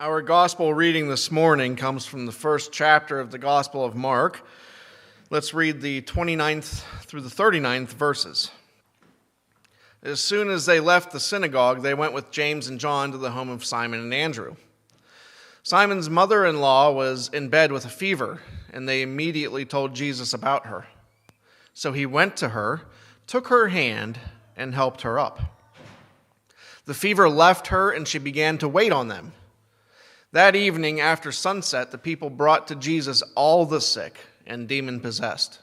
Our gospel reading this morning comes from the first chapter of the Gospel of Mark. Let's read the 29th through the 39th verses. As soon as they left the synagogue, they went with James and John to the home of Simon and Andrew. Simon's mother-in-law was in bed with a fever, and they immediately told Jesus about her. So he went to her, took her hand, and helped her up. The fever left her, and she began to wait on them. That evening, after sunset, the people brought to Jesus all the sick and demon-possessed.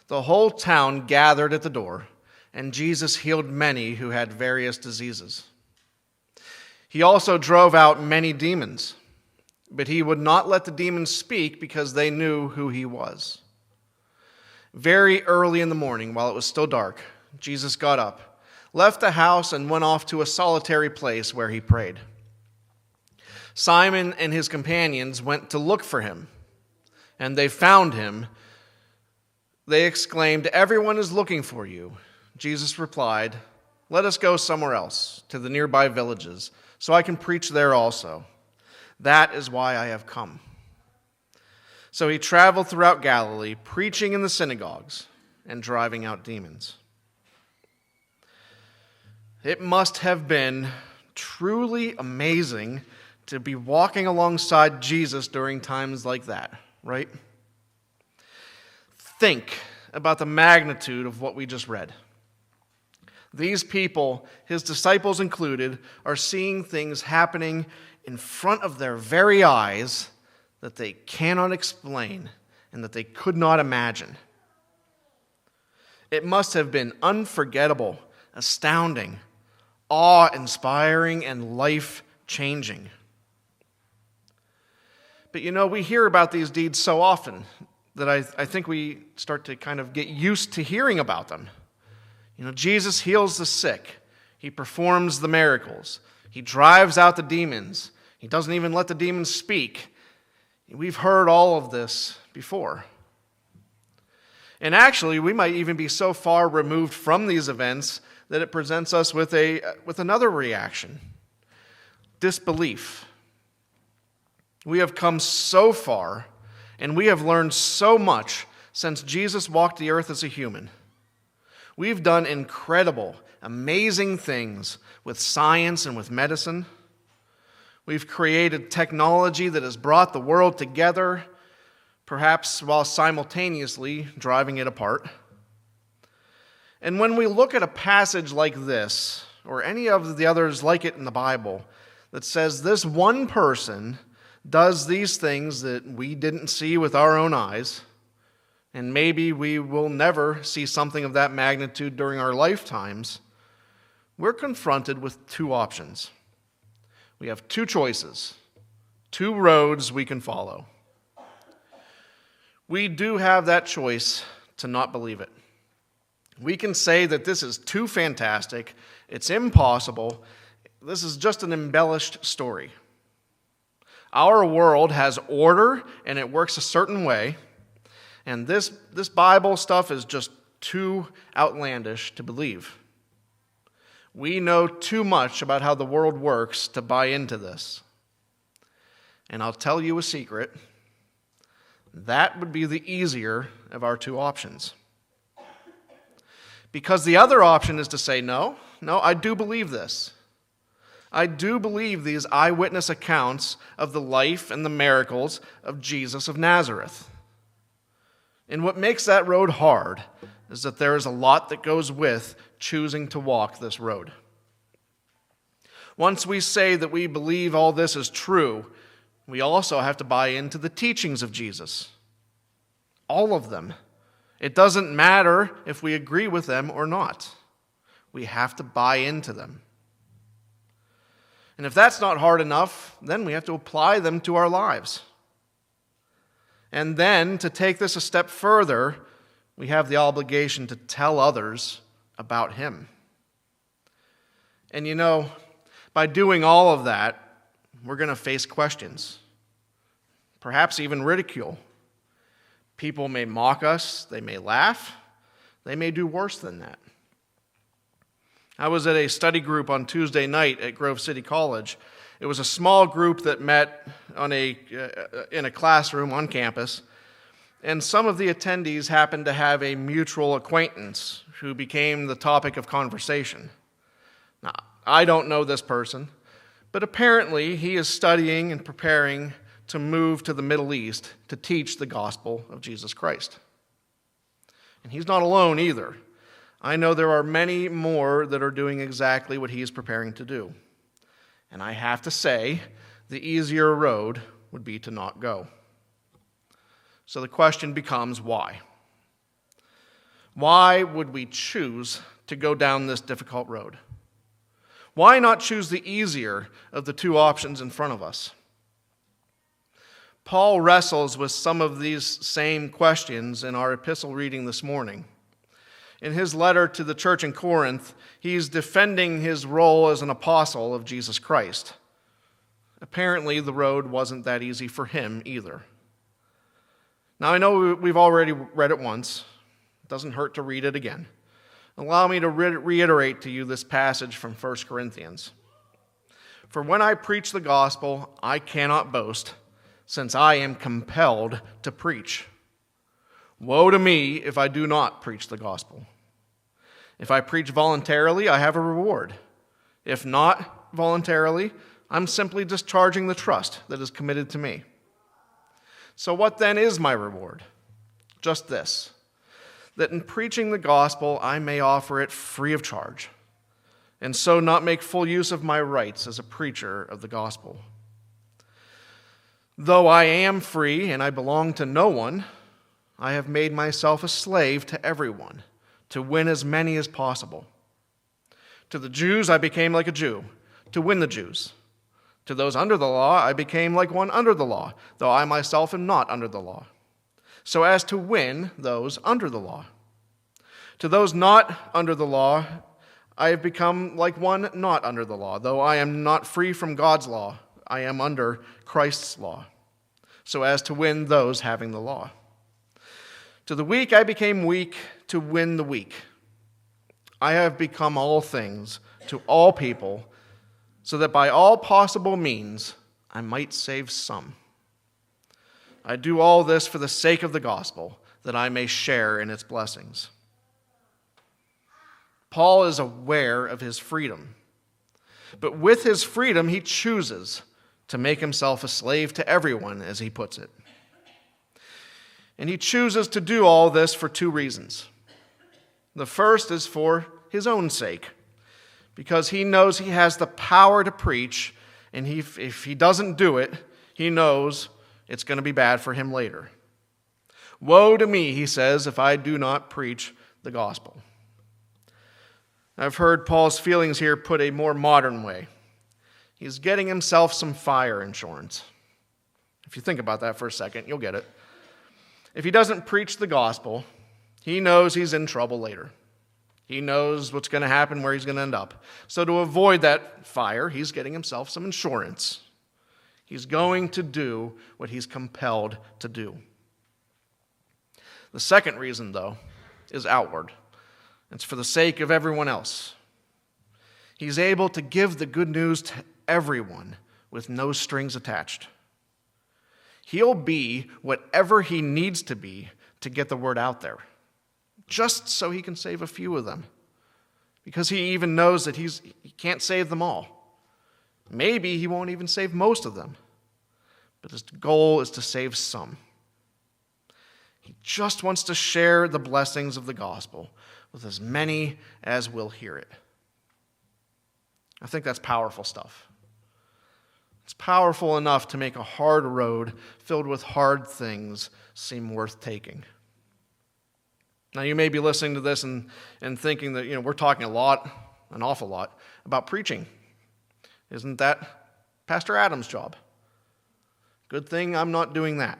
The whole town gathered at the door, and Jesus healed many who had various diseases. He also drove out many demons, but he would not let the demons speak because they knew who he was. Very early in the morning, while it was still dark, Jesus got up, left the house, and went off to a solitary place where he prayed. Simon and his companions went to look for him, and they found him. They exclaimed, "Everyone is looking for you." Jesus replied, "Let us go somewhere else, to the nearby villages, so I can preach there also. That is why I have come." So he traveled throughout Galilee, preaching in the synagogues and driving out demons. It must have been truly amazing to be walking alongside Jesus during times like that, right? Think about the magnitude of what we just read. These people, his disciples included, are seeing things happening in front of their very eyes that they cannot explain and that they could not imagine. It must have been unforgettable, astounding, awe-inspiring, and life-changing. But we hear about these deeds so often that I think we start to kind of get used to hearing about them. Jesus heals the sick. He performs the miracles. He drives out the demons. He doesn't even let the demons speak. We've heard all of this before. And actually, we might even be so far removed from these events that it presents us with another reaction: disbelief. We have come so far, and we have learned so much since Jesus walked the earth as a human. We've done incredible, amazing things with science and with medicine. We've created technology that has brought the world together, perhaps while simultaneously driving it apart. And when we look at a passage like this, or any of the others like it in the Bible, that says this one person does these things that we didn't see with our own eyes, and maybe we will never see something of that magnitude during our lifetimes, we're confronted with two options. We have two choices, two roads we can follow. We do have that choice to not believe it. We can say that this is too fantastic, it's impossible, this is just an embellished story. Our world has order, and it works a certain way, and this Bible stuff is just too outlandish to believe. We know too much about how the world works to buy into this. And I'll tell you a secret: that would be the easier of our two options. Because the other option is to say, no, I do believe this. I do believe these eyewitness accounts of the life and the miracles of Jesus of Nazareth. And what makes that road hard is that there is a lot that goes with choosing to walk this road. Once we say that we believe all this is true, we also have to buy into the teachings of Jesus. All of them. It doesn't matter if we agree with them or not. We have to buy into them. And if that's not hard enough, then we have to apply them to our lives. And then, to take this a step further, we have the obligation to tell others about him. And by doing all of that, we're going to face questions, perhaps even ridicule. People may mock us, they may laugh, they may do worse than that. I was at a study group on Tuesday night at Grove City College. It was a small group that met in a classroom on campus, and some of the attendees happened to have a mutual acquaintance who became the topic of conversation. Now, I don't know this person, but apparently he is studying and preparing to move to the Middle East to teach the gospel of Jesus Christ. And he's not alone either. I know there are many more that are doing exactly what he is preparing to do. And I have to say, the easier road would be to not go. So the question becomes, why? Why would we choose to go down this difficult road? Why not choose the easier of the two options in front of us? Paul wrestles with some of these same questions in our epistle reading this morning. In his letter to the church in Corinth, he's defending his role as an apostle of Jesus Christ. Apparently, the road wasn't that easy for him either. Now, I know we've already read it once. It doesn't hurt to read it again. Allow me to reiterate to you this passage from 1 Corinthians. For when I preach the gospel, I cannot boast, since I am compelled to preach. Woe to me if I do not preach the gospel. If I preach voluntarily, I have a reward. If not voluntarily, I'm simply discharging the trust that is committed to me. So what then is my reward? Just this, that in preaching the gospel, I may offer it free of charge, and so not make full use of my rights as a preacher of the gospel. Though I am free and I belong to no one, I have made myself a slave to everyone to win as many as possible. To the Jews I became like a Jew to win the Jews. To those under the law I became like one under the law, though I myself am not under the law, so as to win those under the law. To those not under the law I have become like one not under the law, though I am not free from God's law, I am under Christ's law, so as to win those having the law. To the weak I became weak to win the weak. I have become all things to all people, so that by all possible means I might save some. I do all this for the sake of the gospel, that I may share in its blessings. Paul is aware of his freedom, but with his freedom he chooses to make himself a slave to everyone, as he puts it. And he chooses to do all this for two reasons. The first is for his own sake, because he knows he has the power to preach, and if he doesn't do it, he knows it's going to be bad for him later. Woe to me, he says, if I do not preach the gospel. I've heard Paul's feelings here put a more modern way. He's getting himself some fire insurance. If you think about that for a second, you'll get it. If he doesn't preach the gospel, he knows he's in trouble later. He knows what's going to happen, where he's going to end up. So to avoid that fire, he's getting himself some insurance. He's going to do what he's compelled to do. The second reason, though, is outward. It's for the sake of everyone else. He's able to give the good news to everyone with no strings attached. He'll be whatever he needs to be to get the word out there, just so he can save a few of them, because he even knows that he can't save them all. Maybe he won't even save most of them, but his goal is to save some. He just wants to share the blessings of the gospel with as many as will hear it. I think that's powerful stuff. It's powerful enough to make a hard road filled with hard things seem worth taking. Now, you may be listening to this and thinking that, we're talking an awful lot, about preaching. Isn't that Pastor Adam's job? Good thing I'm not doing that.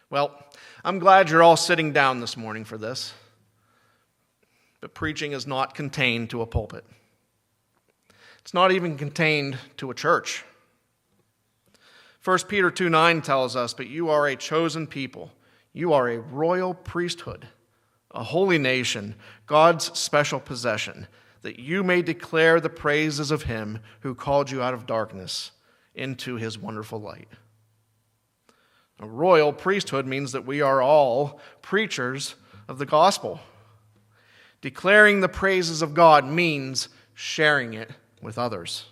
Well, I'm glad you're all sitting down this morning for this. But preaching is not contained to a pulpit. It's not even contained to a church. 1 Peter 2:9 tells us, "But you are a chosen people. You are a royal priesthood, a holy nation, God's special possession, that you may declare the praises of him who called you out of darkness into his wonderful light. A royal priesthood means that we are all preachers of the gospel. Declaring the praises of God means sharing it with others.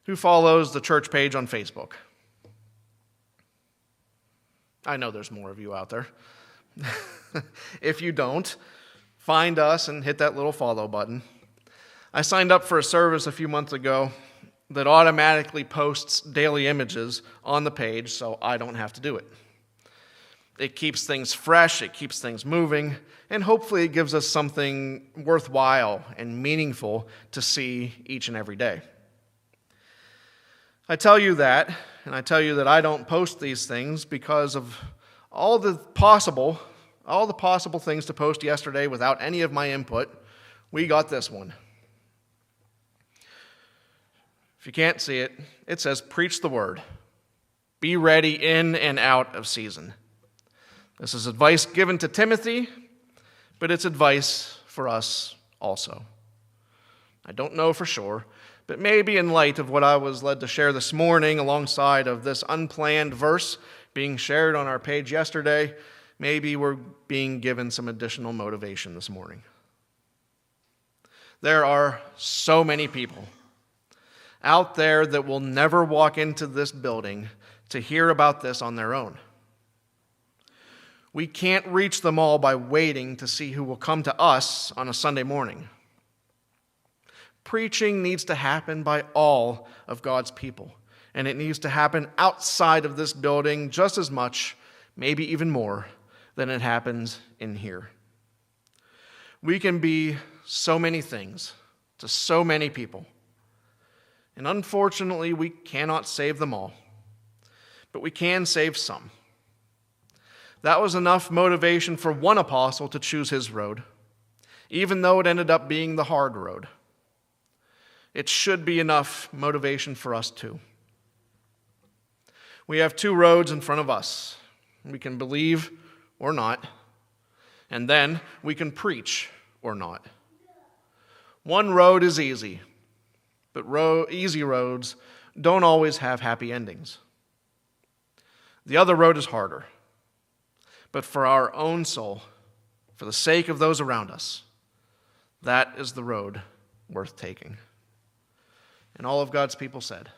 Who follows the church page on Facebook? I know there's more of you out there. If you don't, find us and hit that little follow button. I signed up for a service a few months ago that automatically posts daily images on the page so I don't have to do it. It keeps things fresh, it keeps things moving, and hopefully it gives us something worthwhile and meaningful to see each and every day. I tell you that, and I tell you that I don't post these things because of all the possible things to post yesterday without any of my input. We got this one. If you can't see it, it says, "Preach the word. Be ready in and out of season." This is advice given to Timothy, but it's advice for us also. I don't know for sure, but maybe in light of what I was led to share this morning alongside of this unplanned verse being shared on our page yesterday, maybe we're being given some additional motivation this morning. There are so many people out there that will never walk into this building to hear about this on their own. We can't reach them all by waiting to see who will come to us on a Sunday morning. Preaching needs to happen by all of God's people, and it needs to happen outside of this building just as much, maybe even more, than it happens in here. We can be so many things to so many people, and unfortunately, we cannot save them all, but we can save some. That was enough motivation for one apostle to choose his road, even though it ended up being the hard road. It should be enough motivation for us too. We have two roads in front of us. We can believe or not, and then we can preach or not. One road is easy, but easy roads don't always have happy endings. The other road is harder, but for our own soul, for the sake of those around us, that is the road worth taking. And all of God's people said,